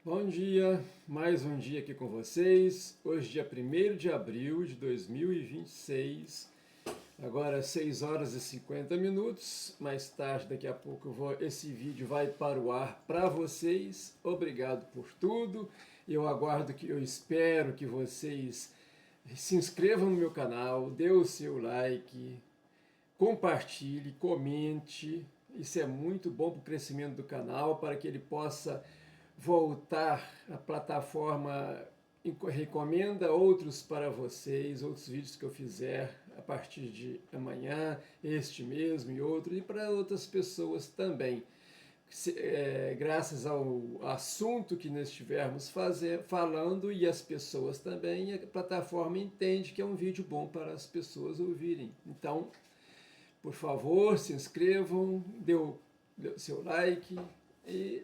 Bom dia, mais um dia aqui com vocês. Hoje, dia 1º de abril de 2026, agora 6 horas e 50 minutos. Mais tarde, daqui a pouco, esse vídeo vai para o ar para vocês. Obrigado por tudo. Eu espero que vocês se inscrevam no meu canal, dê o seu like, compartilhe, comente. Isso é muito bom para o crescimento do canal, para que ele possa voltar à plataforma. Recomenda outros para vocês, outros vídeos que eu fizer a partir de amanhã, este mesmo e outros, e para outras pessoas também. Graças ao assunto que nós estivermos falando e as pessoas também, a plataforma entende que é um vídeo bom para as pessoas ouvirem. Então, por favor, se inscrevam, dê o seu like e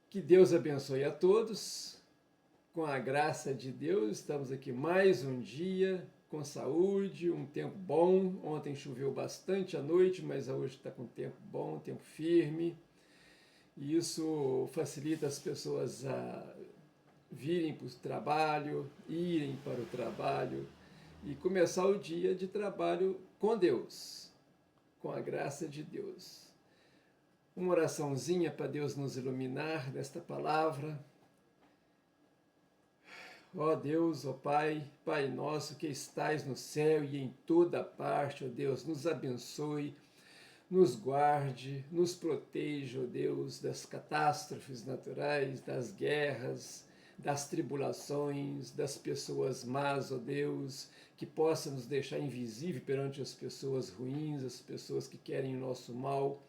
que Deus abençoe a todos. Com a graça de Deus, estamos aqui mais um dia com saúde, um tempo bom. Ontem choveu bastante à noite, mas hoje está com tempo bom, tempo firme. E isso facilita as pessoas a virem para o trabalho, irem para o trabalho e começar o dia de trabalho com Deus, com a graça de Deus. Uma oraçãozinha para Deus nos iluminar nesta palavra. Ó Deus, ó Pai, Pai nosso que estais no céu e em toda parte, ó Deus, nos abençoe, nos guarde, nos proteja, ó Deus, das catástrofes naturais, das guerras, das tribulações, das pessoas más, ó Deus, que possa nos deixar invisível perante as pessoas ruins, as pessoas que querem o nosso mal,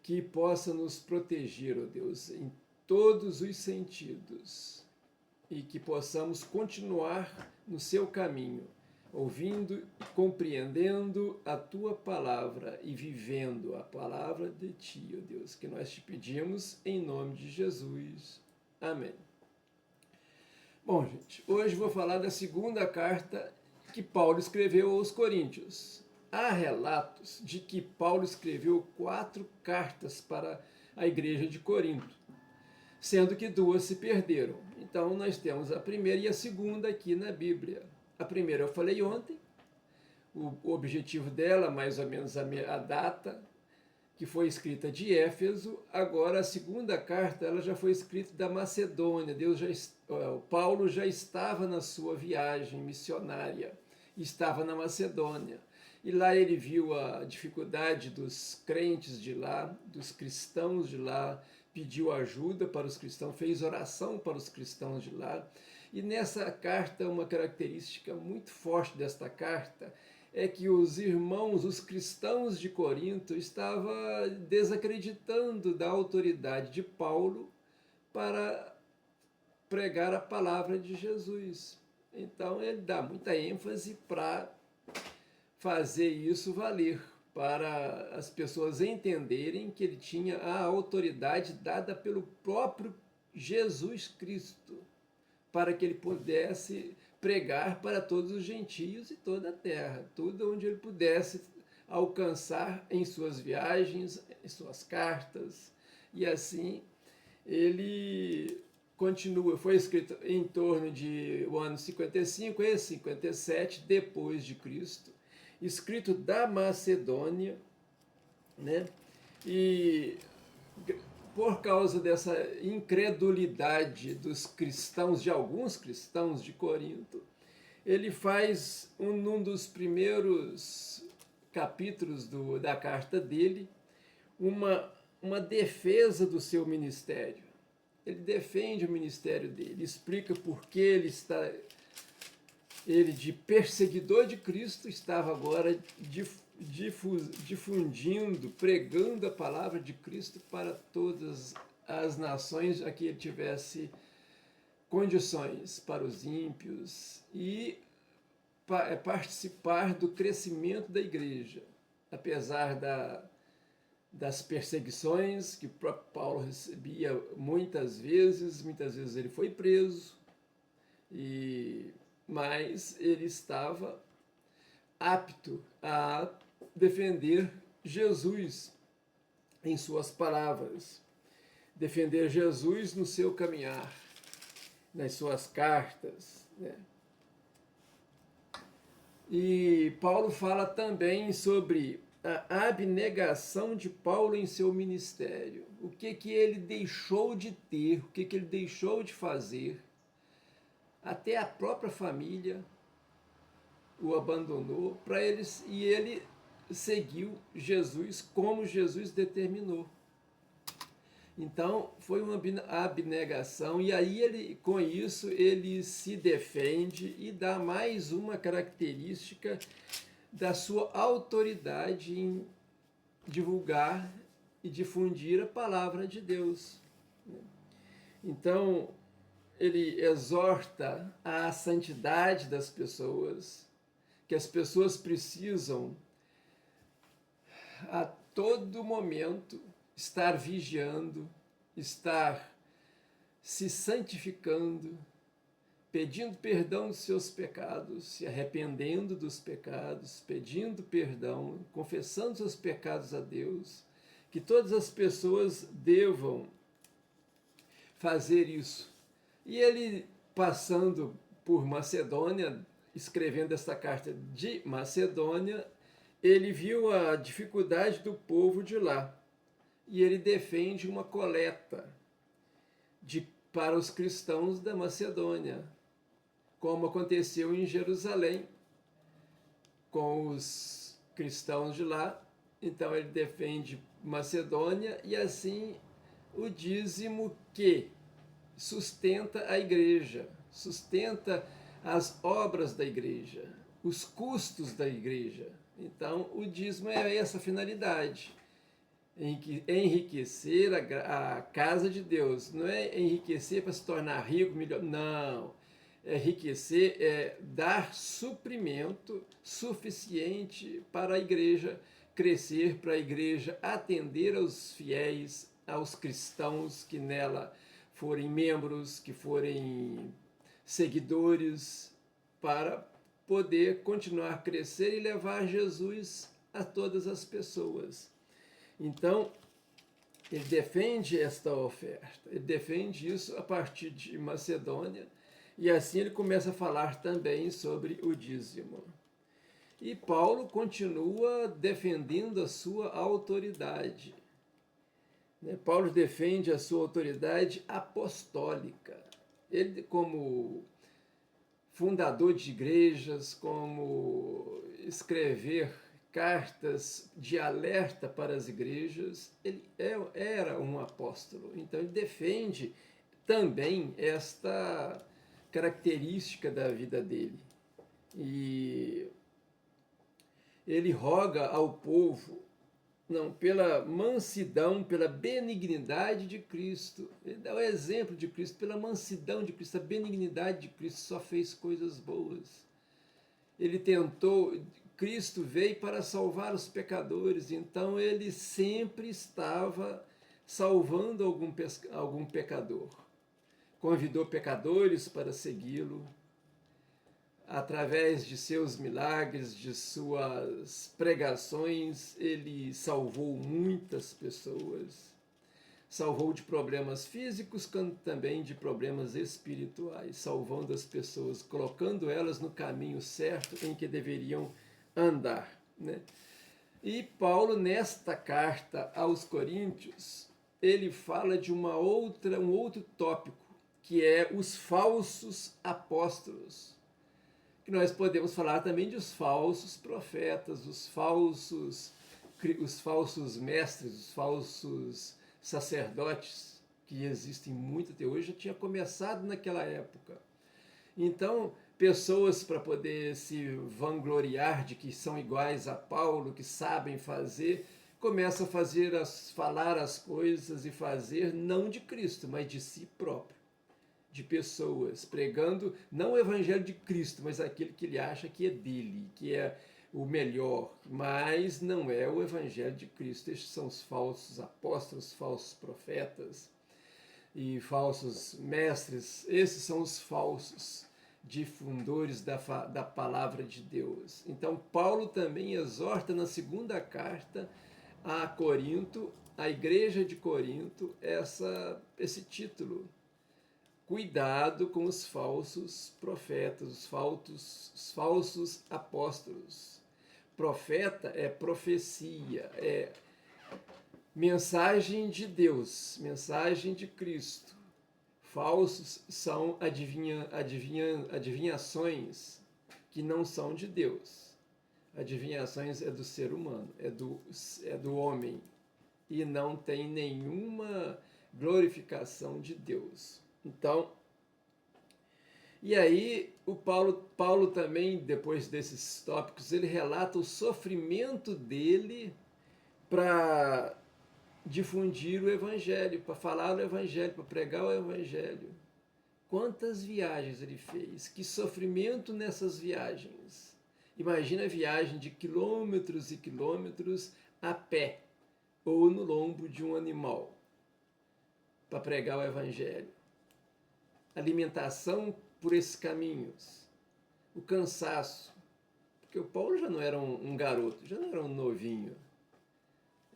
que possa nos proteger, ó Deus, em todos os sentidos, e que possamos continuar no seu caminho, ouvindo e compreendendo a tua palavra e vivendo a palavra de ti, ó Deus, que nós te pedimos em nome de Jesus. Amém. Bom, gente, hoje vou falar da segunda carta que Paulo escreveu aos Coríntios. Há relatos de que Paulo escreveu 4 cartas para a igreja de Corinto, sendo que 2 se perderam. Então nós temos a primeira e a segunda aqui na Bíblia. A primeira eu falei ontem, o objetivo dela, mais ou menos a data, que foi escrita de Éfeso. Agora a segunda carta ela já foi escrita da Macedônia. Paulo já estava na sua viagem missionária, estava na Macedônia. E lá ele viu a dificuldade dos crentes de lá, dos cristãos de lá, pediu ajuda para os cristãos, fez oração para os cristãos de lá. E nessa carta, uma característica muito forte desta carta é que os irmãos, os cristãos de Corinto, estavam desacreditando da autoridade de Paulo para pregar a palavra de Jesus. Então ele dá muita ênfase para fazer isso valer, para as pessoas entenderem que ele tinha a autoridade dada pelo próprio Jesus Cristo, para que ele pudesse pregar para todos os gentios e toda a terra, tudo onde ele pudesse alcançar em suas viagens, em suas cartas. E assim ele continua. Foi escrito em torno de o ano 55 e 57 depois de Cristo, escrito da Macedônia, né? E por causa dessa incredulidade dos cristãos, de alguns cristãos de Corinto, ele faz num dos primeiros capítulos da carta dele uma defesa do seu ministério. Ele defende o ministério dele, explica por que ele de perseguidor de Cristo estava agora difundindo, pregando a palavra de Cristo para todas as nações a que ele tivesse condições, para os ímpios, e participar do crescimento da igreja, apesar das perseguições que o próprio Paulo recebia muitas vezes ele foi preso, mas ele estava apto a defender Jesus em suas palavras. defender Jesus no seu caminhar, nas suas cartas, né? E Paulo fala também sobre a abnegação de Paulo em seu ministério. O que ele deixou de ter, o que ele deixou de fazer. Até a própria família o abandonou para eles, e ele seguiu Jesus como Jesus determinou. Então, foi uma abnegação, e aí ele, com isso, ele se defende e dá mais uma característica da sua autoridade em divulgar e difundir a palavra de Deus. Então, ele exorta a santidade das pessoas, que as pessoas precisam a todo momento estar vigiando, estar se santificando, pedindo perdão dos seus pecados, se arrependendo dos pecados, pedindo perdão, confessando seus pecados a Deus, que todas as pessoas devam fazer isso. E ele, passando por Macedônia, escrevendo esta carta de Macedônia, ele viu a dificuldade do povo de lá. E ele defende uma coleta para os cristãos da Macedônia, como aconteceu em Jerusalém com os cristãos de lá. Então ele defende Macedônia, e assim o dízimo que sustenta a igreja, sustenta as obras da igreja, os custos da igreja. Então o dízimo é essa finalidade, enriquecer a casa de Deus. Não é enriquecer para se tornar rico, melhor, não. É enriquecer, é dar suprimento suficiente para a igreja crescer, para a igreja atender aos fiéis, aos cristãos que nela forem membros, que forem seguidores, para poder continuar a crescer e levar Jesus a todas as pessoas. Então, ele defende esta oferta, ele defende isso a partir de Macedônia, e assim ele começa a falar também sobre o dízimo. E Paulo continua defendendo a sua autoridade. Paulo defende a sua autoridade apostólica. Ele, como fundador de igrejas, como escrever cartas de alerta para as igrejas, ele era um apóstolo. Então ele defende também esta característica da vida dele. E ele roga ao povo, não, pela mansidão, pela benignidade de Cristo. Ele dá o exemplo de Cristo, pela mansidão de Cristo, a benignidade de Cristo só fez coisas boas. Ele tentou, Cristo veio para salvar os pecadores, então ele sempre estava salvando algum pecador. Convidou pecadores para segui-lo. Através de seus milagres, de suas pregações, ele salvou muitas pessoas. Salvou de problemas físicos, como também de problemas espirituais, salvando as pessoas, colocando elas no caminho certo em que deveriam andar, né? E Paulo, nesta carta aos Coríntios, ele fala de um outro tópico, que é os falsos apóstolos. Que nós podemos falar também dos falsos profetas, os falsos mestres, os falsos sacerdotes, que existem muito até hoje, já tinha começado naquela época. Então, pessoas, para poder se vangloriar de que são iguais a Paulo, que sabem fazer, começam a falar as coisas e fazer não de Cristo, mas de si próprio, de pessoas, pregando não o evangelho de Cristo, mas aquele que ele acha que é dele, que é o melhor, mas não é o evangelho de Cristo. Estes são os falsos apóstolos, falsos profetas e falsos mestres. Esses são os falsos difundores da palavra de Deus. Então Paulo também exorta na segunda carta a Corinto à igreja de Corinto esse título: cuidado com os falsos profetas, os falsos apóstolos. Profeta é profecia, é mensagem de Deus, mensagem de Cristo. Falsos são adivinhações que não são de Deus. Adivinhações é do ser humano, é do homem, e não tem nenhuma glorificação de Deus. Então, e aí o Paulo também, depois desses tópicos, ele relata o sofrimento dele para difundir o evangelho, para falar o evangelho, para pregar o evangelho. Quantas viagens ele fez, que sofrimento nessas viagens. Imagina a viagem de quilômetros e quilômetros a pé ou no lombo de um animal para pregar o evangelho. Alimentação por esses caminhos, o cansaço, porque o Paulo já não era um garoto, já não era um novinho.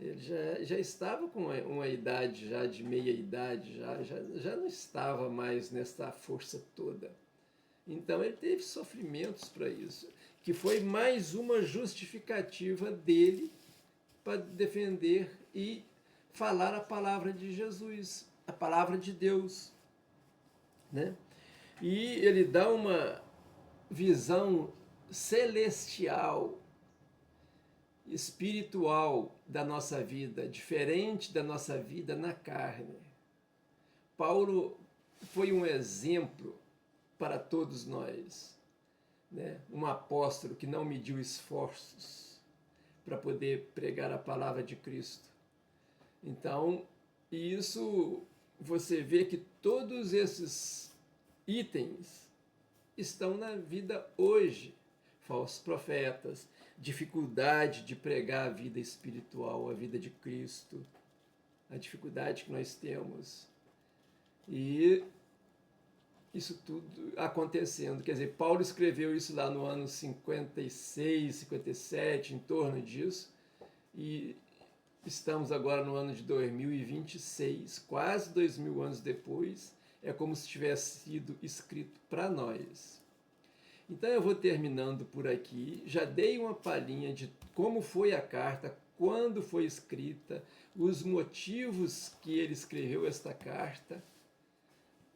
Ele já estava com uma idade já de meia idade, já não estava mais nessa força toda. Então ele teve sofrimentos para isso, que foi mais uma justificativa dele para defender e falar a palavra de Jesus, a palavra de Deus, né? E ele dá uma visão celestial, espiritual da nossa vida, diferente da nossa vida na carne. Paulo foi um exemplo para todos nós, né? Um apóstolo que não mediu esforços para poder pregar a palavra de Cristo. Então, isso você vê que todos esses itens estão na vida hoje. Falsos profetas, dificuldade de pregar a vida espiritual, a vida de Cristo, a dificuldade que nós temos. E isso tudo acontecendo. Quer dizer, Paulo escreveu isso lá no ano 56, 57, em torno disso, e estamos agora no ano de 2026, quase 2000 anos depois, é como se tivesse sido escrito para nós. Então eu vou terminando por aqui, já dei uma palhinha de como foi a carta, quando foi escrita, os motivos que ele escreveu esta carta,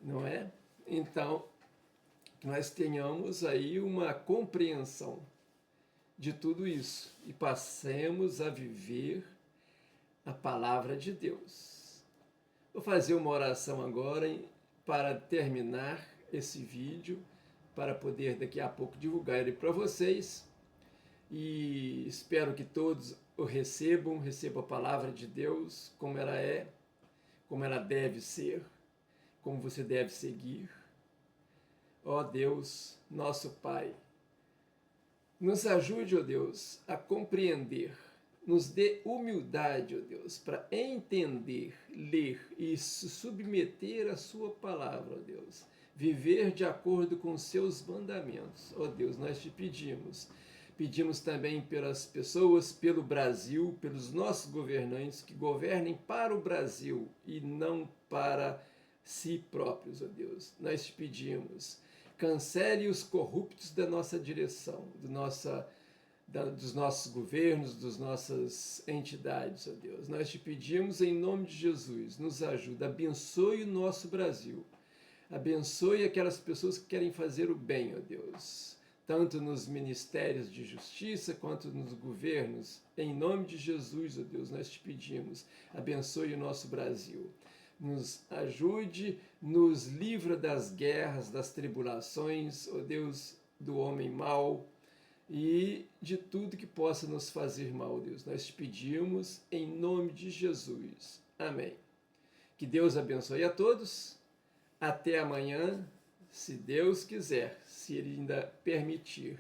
não é? Então, que nós tenhamos aí uma compreensão de tudo isso e passemos a viver a palavra de Deus. Vou fazer uma oração agora para terminar esse vídeo, para poder daqui a pouco divulgar ele para vocês, e espero que todos o recebam a palavra de Deus como ela é, como ela deve ser, como você deve seguir. Ó Deus, nosso Pai, nos ajude, ó Deus, a compreender, nos dê humildade, ó Deus, para entender, ler e se submeter à sua palavra, ó Deus, viver de acordo com os seus mandamentos. Ó Deus, nós te pedimos também pelas pessoas, pelo Brasil, pelos nossos governantes que governem para o Brasil e não para si próprios, ó Deus. Nós te pedimos, cancele os corruptos da nossa direção, dos nossos governos, das nossas entidades, ó Deus. Nós te pedimos em nome de Jesus, nos ajuda, abençoe o nosso Brasil, abençoe aquelas pessoas que querem fazer o bem, ó Deus, tanto nos ministérios de justiça quanto nos governos. Em nome de Jesus, ó Deus, nós te pedimos, abençoe o nosso Brasil. Nos ajude, nos livra das guerras, das tribulações, ó Deus, do homem mau e de tudo que possa nos fazer mal, Deus. Nós te pedimos em nome de Jesus. Amém. Que Deus abençoe a todos. Até amanhã, se Deus quiser, se Ele ainda permitir.